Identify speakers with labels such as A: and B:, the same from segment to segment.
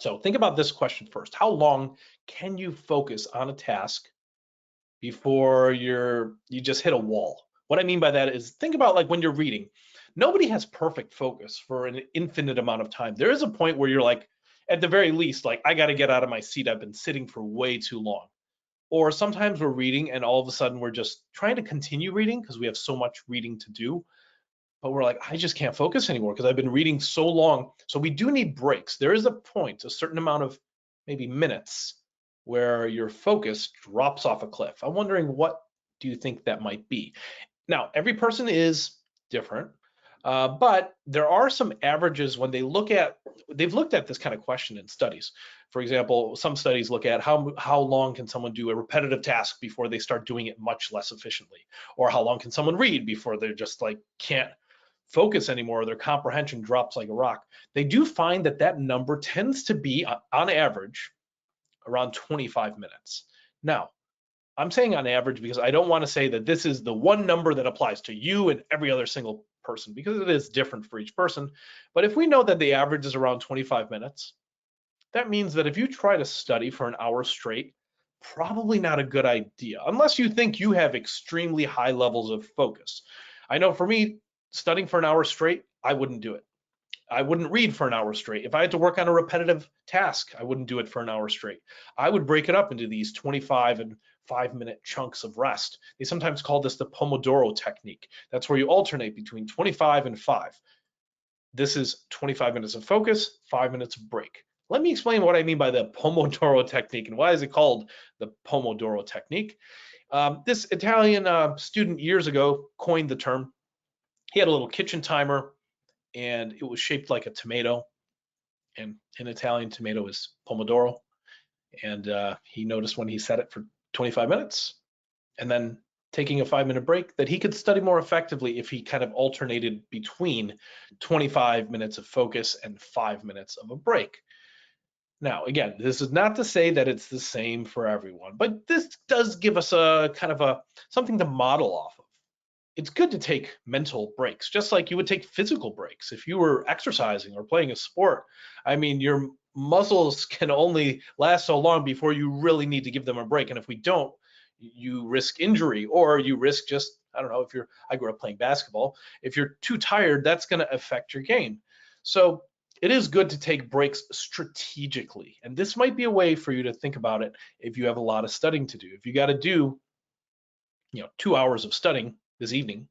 A: So think about this question first. How long can you focus on a task before you just hit a wall? What I mean by that is think about like when you're reading. Nobody has perfect focus for an infinite amount of time. There is a point where you're like, at the very least, like I got to get out of my seat. I've been sitting for way too long. Or sometimes we're reading and all of a sudden we're just trying to continue reading because we have so much reading to do. But we're like, I just can't focus anymore because I've been reading so long. So we do need breaks. There is a point, a certain amount of maybe minutes where your focus drops off a cliff. I'm wondering, what do you think that might be? Now, every person is different, but there are some averages when they've looked at this kind of question in studies. For example, some studies look at how long can someone do a repetitive task before they start doing it much less efficiently, or how long can someone read before they're just like can't focus anymore, their comprehension drops like a rock. They do find that that number tends to be on average around 25 minutes. Now, I'm saying on average because I don't want to say that this is the one number that applies to you and every other single person, because it is different for each person. But if we know that the average is around 25 minutes, that means that if you try to study for an hour straight, probably not a good idea, unless you think you have extremely high levels of focus. I know for me, studying for an hour straight, I wouldn't do it. I wouldn't read for an hour straight. If I had to work on a repetitive task, I wouldn't do it for an hour straight. I would break it up into these 25 and 5-minute chunks of rest. They sometimes call this the Pomodoro Technique. That's where you alternate between 25 and 5. This is 25 minutes of focus, 5 minutes of break. Let me explain what I mean by the Pomodoro Technique and why is it called the Pomodoro Technique. This Italian student years ago coined the term. He had a little kitchen timer and it was shaped like a tomato, and in Italian, tomato is pomodoro. And he noticed when he set it for 25 minutes and then taking a 5-minute break that he could study more effectively if he kind of alternated between 25 minutes of focus and 5 minutes of a break. Now, again, this is not to say that it's the same for everyone, but this does give us a kind of a something to model off of. It's good to take mental breaks, just like you would take physical breaks. If you were exercising or playing a sport, I mean, your muscles can only last so long before you really need to give them a break. And if we don't, you risk injury, or you risk just, I don't know, I grew up playing basketball. If you're too tired, that's going to affect your game. So it is good to take breaks strategically. And this might be a way for you to think about it if you have a lot of studying to do. If you got to do, 2 hours of studying this evening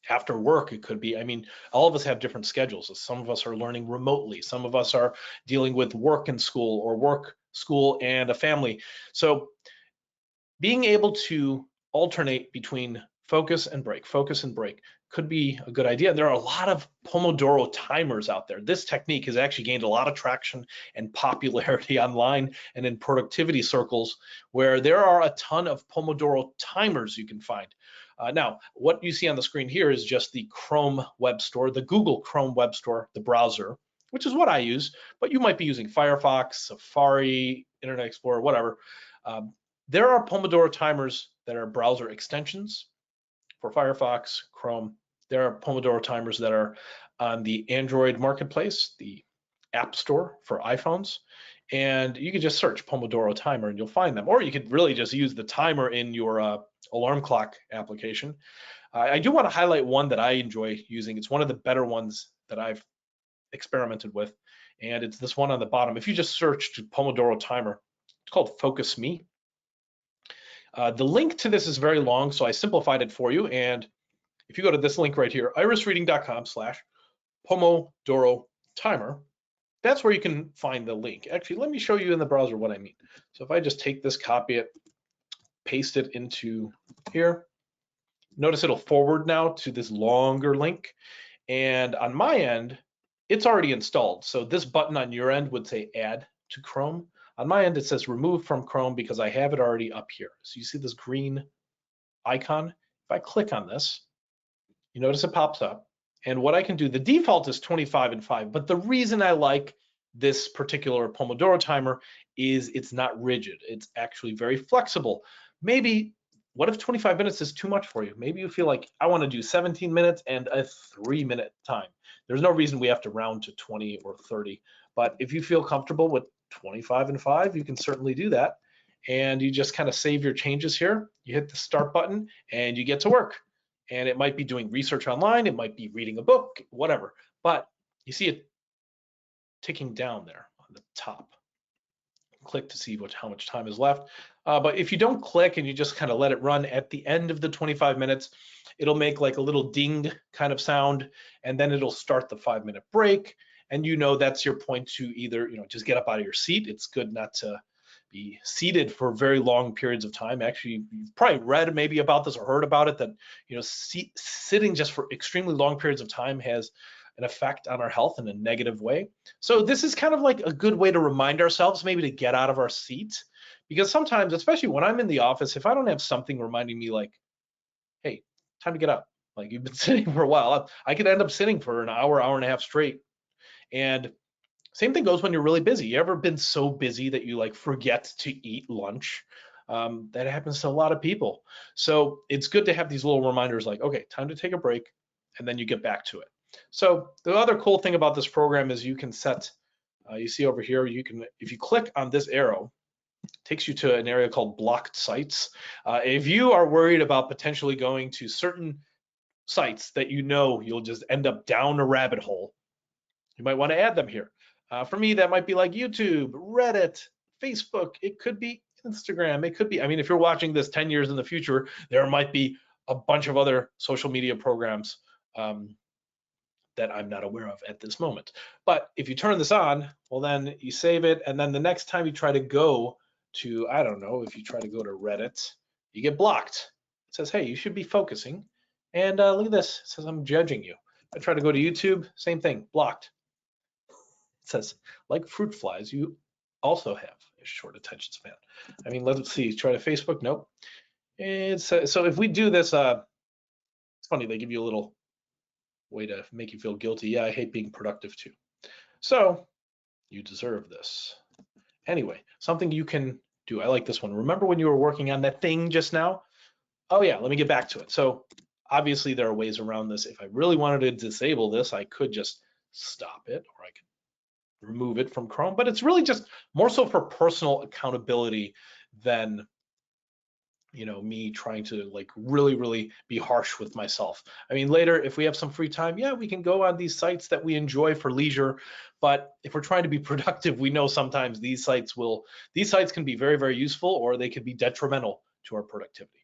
A: after work, it could be. I mean, all of us have different schedules. Some of us are learning remotely. Some of us are dealing with work and school, or work, school, and a family. So being able to alternate between focus and break could be a good idea. There are a lot of Pomodoro timers out there. This technique has actually gained a lot of traction and popularity online and in productivity circles, where there are a ton of Pomodoro timers you can find. Now, what you see on the screen here is just the Chrome web store, the Google Chrome web store, the browser, which is what I use, but you might be using Firefox, Safari, Internet Explorer, whatever. There are Pomodoro timers that are browser extensions for Firefox, Chrome. There are Pomodoro timers that are on the Android marketplace, the App Store for iPhones, and you can just search Pomodoro timer and you'll find them. Or you could really just use the timer in your alarm clock application. I do want to highlight one that I enjoy using. It's one of the better ones that I've experimented with, and it's this one on the bottom. If you just search Pomodoro timer, it's called Focus Me. The link to this is very long, so I simplified it for you. And if you go to this link right here, irisreading.com/Pomodoro timer, that's where you can find the link. Actually, let me show you in the browser what I mean. So if I just take this, copy it, paste it into here, notice it'll forward now to this longer link. And on my end, it's already installed. So this button on your end would say add to Chrome. On my end, it says remove from Chrome because I have it already up here. So you see this green icon? If I click on this, you notice it pops up. And what I can do, the default is 25 and 5, but the reason I like this particular Pomodoro timer is it's not rigid. It's actually very flexible. Maybe, what if 25 minutes is too much for you? Maybe you feel like I want to do 17 minutes and a 3-minute time. There's no reason we have to round to 20 or 30. But if you feel comfortable with 25 and 5, you can certainly do that. And you just kind of save your changes here. You hit the start button and you get to work. And it might be doing research online, it might be reading a book, whatever. But you see it ticking down there on the top. Click to see how much time is left. But if you don't click and you just kind of let it run, at the end of the 25 minutes, it'll make like a little ding kind of sound, and then it'll start the 5-minute break. And you know that's your point to either just get up out of your seat. It's good not to be seated for very long periods of time. Actually, you've probably read maybe about this or heard about it, that sitting just for extremely long periods of time has an effect on our health in a negative way. So this is kind of like a good way to remind ourselves maybe to get out of our seat, because sometimes, especially when I'm in the office, if I don't have something reminding me like, hey, time to get up, like you've been sitting for a while, I could end up sitting for an hour, hour and a half straight. And same thing goes when you're really busy. You ever been so busy that you like forget to eat lunch? That happens to a lot of people. So it's good to have these little reminders like, okay, time to take a break, and then you get back to it. So the other cool thing about this program is you can set, you see over here, you can, if you click on this arrow, it takes you to an area called blocked sites. If you are worried about potentially going to certain sites that you'll just end up down a rabbit hole, you might want to add them here. For me, that might be like YouTube, Reddit, Facebook. It could be Instagram. It could be, I mean, if you're watching this 10 years in the future, there might be a bunch of other social media programs that I'm not aware of at this moment. But if you turn this on, well, then you save it. And then the next time you try to go to, I don't know, if you try to go to Reddit, you get blocked. It says, hey, you should be focusing. And look at this, it says I'm judging you. I try to go to YouTube, same thing, blocked. It says, like fruit flies, you also have a short attention span. I mean, let's see, try to Facebook, nope. So if we do this, it's funny, they give you a little way to make you feel guilty. Yeah, I hate being productive too. So you deserve this. Anyway, something you can do. I like this one. Remember when you were working on that thing just now? Oh yeah, let me get back to it. So obviously there are ways around this. If I really wanted to disable this, I could just stop it, or I could remove it from Chrome, but it's really just more so for personal accountability than me trying to like really be harsh with myself. I mean, later, if we have some free time, yeah, we can go on these sites that we enjoy for leisure. But if we're trying to be productive, we know sometimes these sites can be very useful, or they could be detrimental to our productivity.